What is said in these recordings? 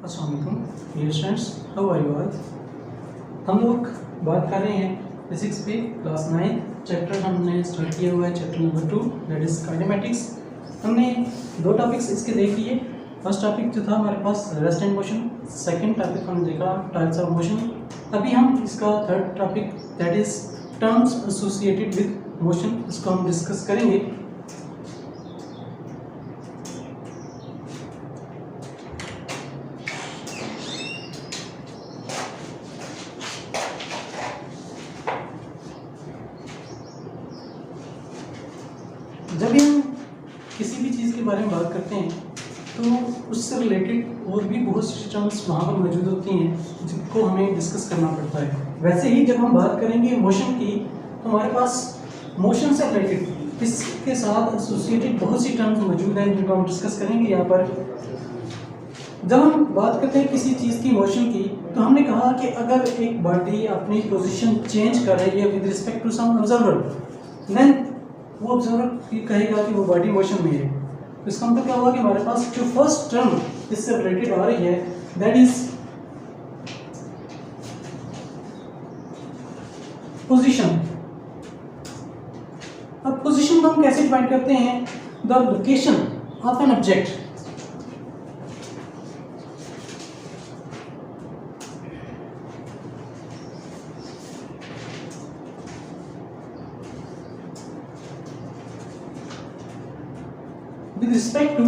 अस्सलाम वालेकुम dear students, how are you all. हम लोग बात कर रहे हैं फिजिक्स पे क्लास 9 चैप्टर हमने स्टार्ट किया हुआ है, chapter number 2 that is kinematics. हमने दो टॉपिक्स इसके देख लिए। फर्स्ट टॉपिक जो था हमारे पास rest and motion, second topic हमने देखा टाइप्स ऑफ मोशन। अभी हम इसका third topic that is terms associated with motion, इसको हम डिस्कस करेंगे। जब भी हम किसी भी चीज़ के बारे में बात करते हैं तो उससे रिलेटेड और भी बहुत सी टर्म्स वहाँ पर मौजूद होती हैं जिनको हमें डिस्कस करना पड़ता है। वैसे ही जब हम बात करेंगे मोशन की तो हमारे पास मोशन से रिलेटेड इसके साथ एसोसिएटेड बहुत सी टर्म्स मौजूद हैं जिनको हम डिस्कस करेंगे यहाँ पर। जब हम बात करते हैं किसी चीज़ की मोशन की तो हमने कहा कि अगर एक बॉडी अपनी पोजीशन चेंज कर रही है with respect to some observer, then वो ऑब्जर्वर कहेगा कि वो बॉडी मोशन में है। तो इसका मतलब क्या हुआ कि हमारे पास जो फर्स्ट टर्म इससे रिलेटेड आ रही है दैट इज पोजीशन। अब पोजीशन को हम कैसे डिफाइन करते हैं? The location of an object with respect to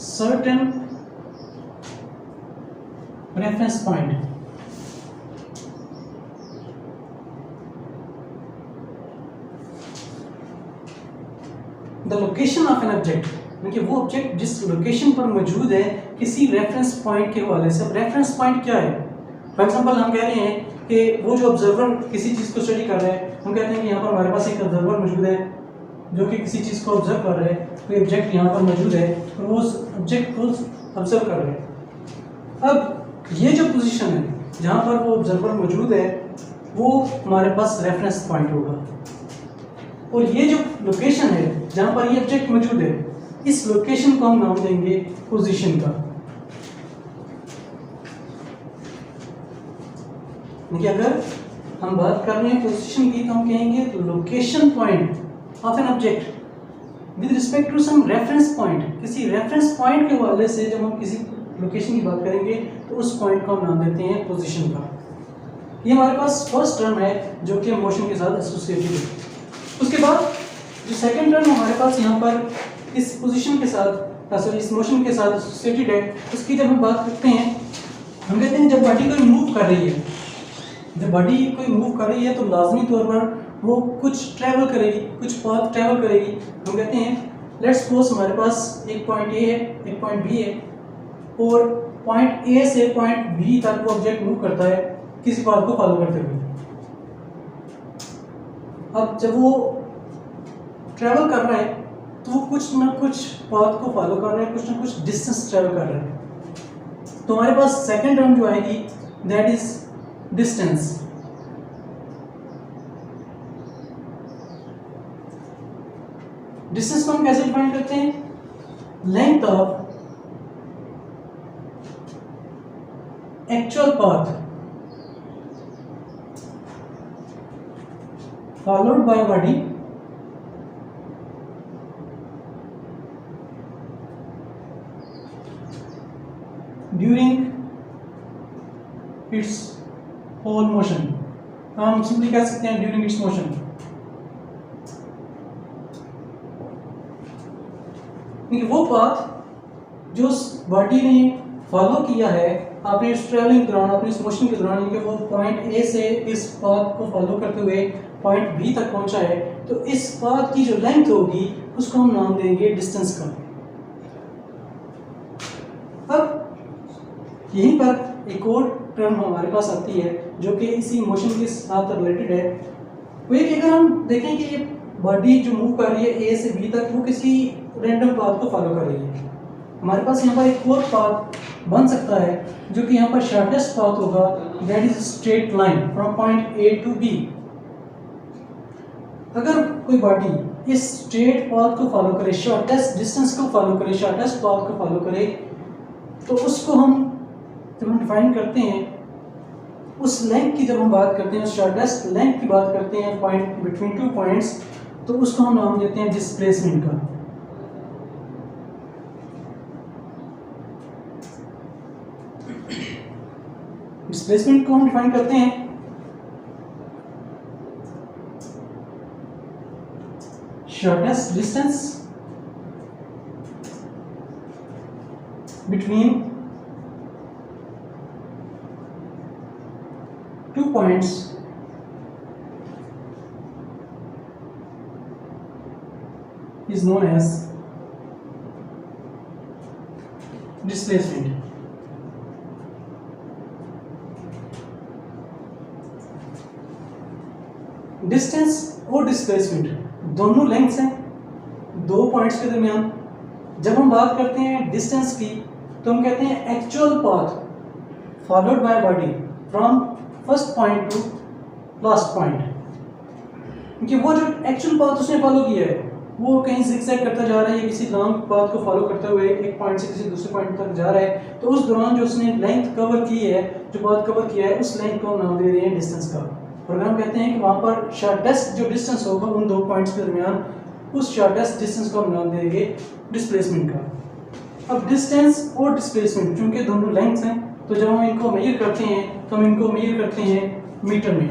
certain reference point. The location of an object, क्योंकि वो ऑब्जेक्ट जिस लोकेशन पर मौजूद है किसी रेफरेंस पॉइंट के हवाले से। अब रेफरेंस पॉइंट क्या है? फॉर एग्जांपल हम कह रहे हैं कि वो जो ऑब्जर्वर किसी चीज़ को स्टडी कर रहा है, हम कहते हैं कि यहाँ पर हमारे पास एक ऑब्जर्वर मौजूद है जो कि किसी चीज़ को ऑब्जर्व कर रहा है। कोई ऑब्जेक्ट यहाँ पर मौजूद है और वो उस ऑब्जेक्ट को ऑब्जर्व कर रहा है। अब ये जो पोजीशन है जहाँ पर वो ऑब्जर्वर मौजूद है वो हमारे पास रेफरेंस पॉइंट होगा, और ये जो लोकेशन है जहाँ पर ये ऑब्जेक्ट मौजूद है इस लोकेशन को हम नाम देंगे पोजीशन का। देखिए, अगर हम बात कर रहे हैं पोजीशन की तो हम कहेंगे location point of an object with respect to some reference point. किसी रेफरेंस पॉइंट के हवाले से जब हम किसी लोकेशन की बात करेंगे तो उस पॉइंट को हम नाम देते हैं पोजीशन का। ये हमारे पास फर्स्ट टर्म है जो कि मोशन के साथ एसोसिएटेड है। उसके बाद जो सेकंड टर्म हमारे पास यहाँ पर इस पोजीशन के साथ सॉरी इस मोशन के साथ एसोसिएटेड है, उसकी जब हम बात करते हैं हम कहते हैं जब बॉडी कोई मूव कर रही है, जब बॉडी कोई मूव कर रही है तो लाजमी तौर पर वो कुछ ट्रैवल करेगी, कुछ पाथ ट्रैवल करेगी। हम कहते हैं लेट्स सपोज हमारे पास एक पॉइंट ए है, एक पॉइंट बी है, और पॉइंट ए से पॉइंट बी तक वो ऑब्जेक्ट मूव करता है किसी पाथ को फॉलो करते हुए। अब जब वो ट्रैवल कर रहा है तो वो कुछ ना कुछ पाथ को फॉलो कर रहा है, कुछ ना कुछ डिस्टेंस ट्रैवल कर रहा है। तो हमारे पास सेकेंड टर्म जो आएगी दैट इज डिस्टेंस। डिस्टेंस को हम कैसे डिफाइन करते हैं? Length of actual path followed by body during its whole motion. हम सिंपली कह सकते हैं ड्यूरिंग इट्स मोशन। वो पाथ जो उस बॉडी ने फॉलो किया है अपने इस ट्रैवलिंग के दौरान, अपने इस मोशन के दौरान, कि वो पॉइंट ए से इस पाथ को फॉलो करते हुए पॉइंट बी तक पहुंचा है, तो इस पाथ की जो लेंथ होगी उसको हम नाम देंगे डिस्टेंस का। अब यहीं पर एक और टर्म हमारे पास आती है जो कि इसी मोशन के साथ रिलेटेड है। वो ये कि अगर हम देखें कि ये बॉडी जो मूव कर रही है ए से बी तक वो किसी रैंडम पाथ को फॉलो कर रही है, हमारे पास यहाँ पर एक और पाथ बन सकता है जो कि यहाँ पर शॉर्टेस्ट पाथ होगा, that is straight line from point A to B. अगर कोई बॉडी इस स्ट्रेट पाथ को फॉलो करे, शॉर्टेस्ट डिस्टेंस को फॉलो करे, शॉर्टेस्ट पाथ को फॉलो करे, तो उसको हम जब हम डिफाइन करते हैं, उस लेंथ की जब हम बात करते हैं, उस शॉर्टेस्ट लेंथ की बात करते हैं पॉइंट बिटवीन टू पॉइंट्स, तो उसको हम नाम देते हैं डिस्प्लेसमेंट का। डिस्प्लेसमेंट को हम डिफाइन करते हैं shortest distance between two points is known as displacement. Distance और डिस्प्लेसमेंट दोनों लेंथ्स हैं दो पॉइंट्स के दरमियान। जब हम बात करते हैं डिस्टेंस की तो हम कहते हैं actual path followed by body from first point two last point, क्योंकि वो जो एक्चुअल पाथ उसने फॉलो किया है वो कहीं जिगजैग करता जा रहा है या किसी लॉन्ग पाथ को फॉलो करते हुए एक पॉइंट से किसी दूसरे पॉइंट तक जा रहा है, तो उस दौरान जो उसने लेंथ कवर की है, जो पाथ कवर किया है, उस लेंथ को हम नाम दे रहे हैं डिस्टेंस का। और हम कहते हैं कि वहाँ पर शॉर्टेस्ट जो डिस्टेंस होगा उन दो पॉइंट्स के दरमियान, उस शॉर्टेस्ट डिस्टेंस को हम नाम देंगे डिस्प्लेसमेंट का। अब डिस्टेंस और डिस्प्लेसमेंट चूंकि दोनों लेंथ्स हैं, तो जब हम इनको मेजर करते हैं तो हम इनको मेजर करते हैं मीटर में,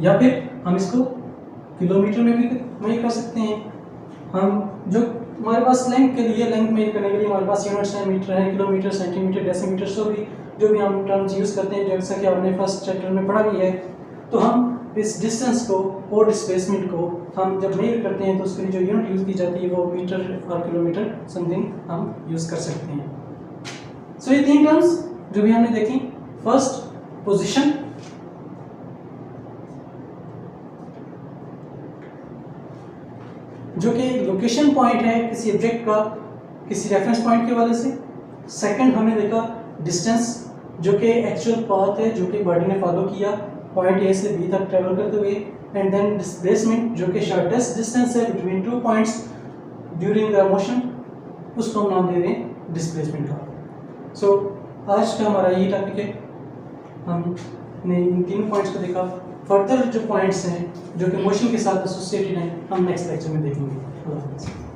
या फिर हम इसको किलोमीटर में भी मेजर कर सकते हैं। हम जो हमारे पास लेंथ के लिए, लेंथ मेजर करने के लिए हमारे पास यूनिट्स हैं, मीटर है, किलोमीटर, सेंटीमीटर, डेसीमीटर, जो भी हम टर्म्स यूज़ करते हैं, जैसा कि आपने फर्स्ट चैप्टर में पढ़ा भी है। तो हम इस डिस्टेंस को और डिस्प्लेसमेंट को हम जब मेजर करते हैं तो उसके लिए जो यूनिट यूज़ की जाती है वो मीटर और किलोमीटर समथिंग हम यूज़ कर सकते हैं। सो ये तीन टर्म्स जो भी हमने देखी, फर्स्ट पोजीशन, जो कि लोकेशन पॉइंट है किसी ऑब्जेक्ट का किसी रेफरेंस पॉइंट के हवाले से। सेकंड हमने देखा डिस्टेंस, जो कि एक्चुअल पाथ है जो कि बॉडी ने फॉलो किया पॉइंट ए से बी तक ट्रेवल करते हुए। एंड देन डिस्प्लेसमेंट, जो कि शॉर्टेस्ट डिस्टेंस है between two points during the motion, उसको हम नाम दे रहे हैं डिस्प्लेसमेंट का। सो आज का हमारा यही टॉपिक है, हमने इन तीनों पॉइंट्स को देखा। फर्दर जो पॉइंट्स हैं जो कि मोशन के साथ एसोसिएटेड हैं हम नेक्स्ट लेक्चर में देखेंगे। अल्लाह हाफ़िज़।